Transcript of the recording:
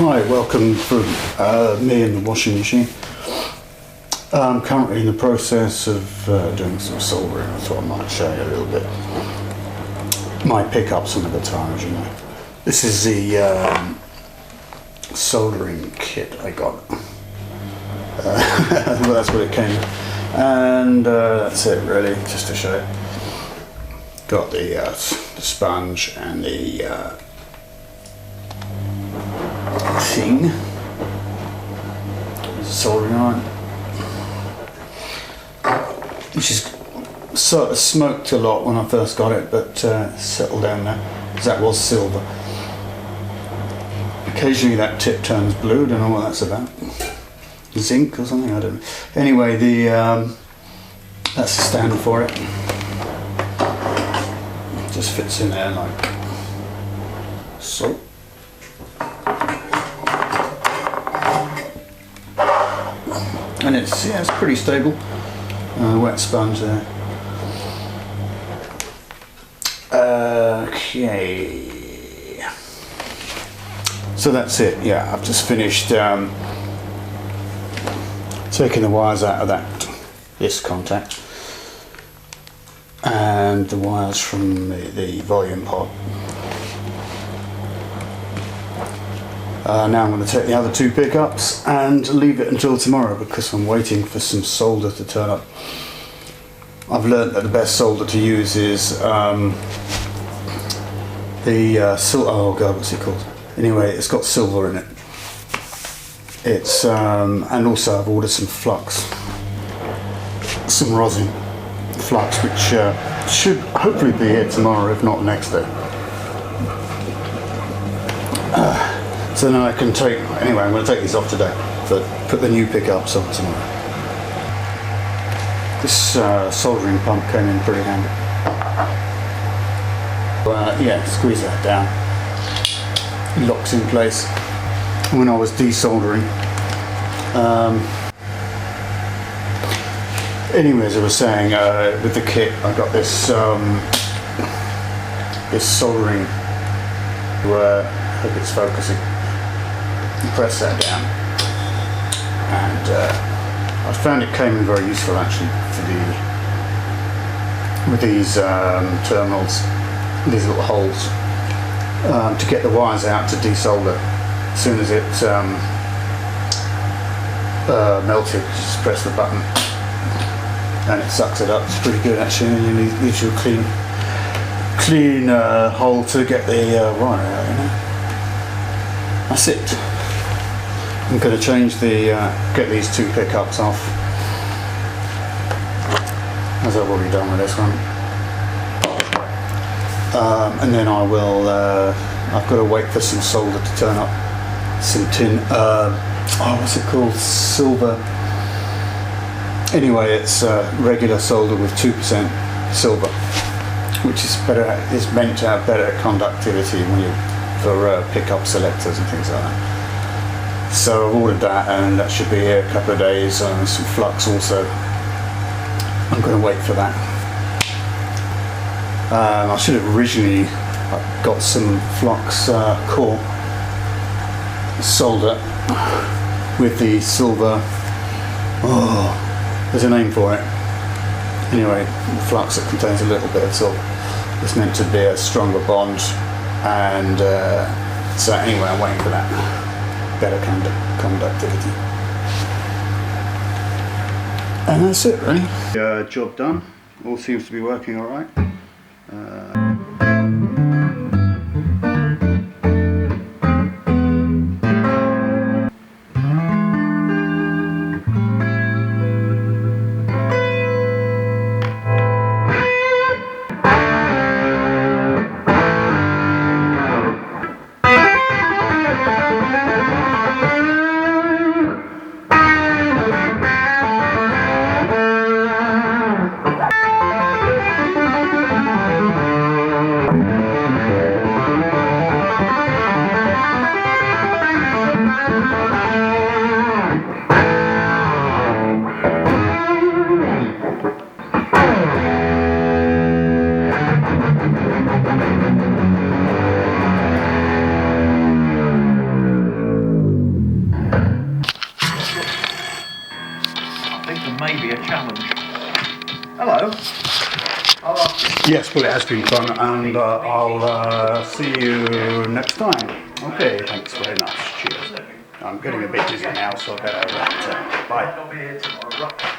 Hi, welcome from me and the washing machine. I'm currently in the process of doing some soldering. I thought I might show you a little bit. My pickups on the guitar, as you know. This is the soldering kit I got. Well, that's what it came with. And that's it really, just to show you. Got the sponge and the thing, soldering iron, which is sort of smoked a lot when I first got it, but settled down now, because that was silver. Occasionally that tip turns blue, don't know what that's about. Zinc or something, I don't know. Anyway, that's the stand for it. Just fits in there like so. And it's pretty stable. Wet sponge there. Okay. So that's it. Yeah, I've just finished taking the wires out of this contact and the wires from the volume pot. Now I'm going to take the other two pickups and leave it until tomorrow because I'm waiting for some solder to turn up. I've learnt that the best solder to use is oh god, what's it called? Anyway, it's got silver in it. It's and also I've ordered some flux, some rosin flux, which should hopefully be here tomorrow, if not next day. So now I can take, anyway, I'm going to take these off today, but put the new pickups on tomorrow. This soldering pump came in pretty handy. Yeah, squeeze that down. It locks in place. When I was desoldering. Anyways, I was saying, with the kit, I got this this soldering. I hope it's focusing. You press that down, and I found it came in very useful actually with these terminals, these little holes, to get the wires out to desolder. As soon as it melted, just press the button and it sucks it up. It's pretty good actually, and it leaves you a clean hole to get the wire out, you know. That's it. I'm going to change get these two pickups off, as I've already done with this one, and then I will. I've got to wait for some solder to turn up, some tin. What's it called? Silver. Anyway, it's regular solder with 2% silver, which is better. Is meant to have better conductivity for pickup selectors and things like that. So I've ordered that, and that should be here a couple of days. Some flux also. I'm going to wait for that. I should have originally got some flux core solder with the silver. Oh, there's a name for it. Anyway, the flux that contains a little bit of silver. It's meant to be a stronger bond, and so anyway, I'm waiting for that. Better conductivity. And that's it really. Job done. All seems to be working alright. and maybe a challenge. Hello. Yes, well, it has been fun, and I'll see you next time. Okay, thanks very much. Cheers. I'm getting a bit busy now, so I better wrap it up. Bye.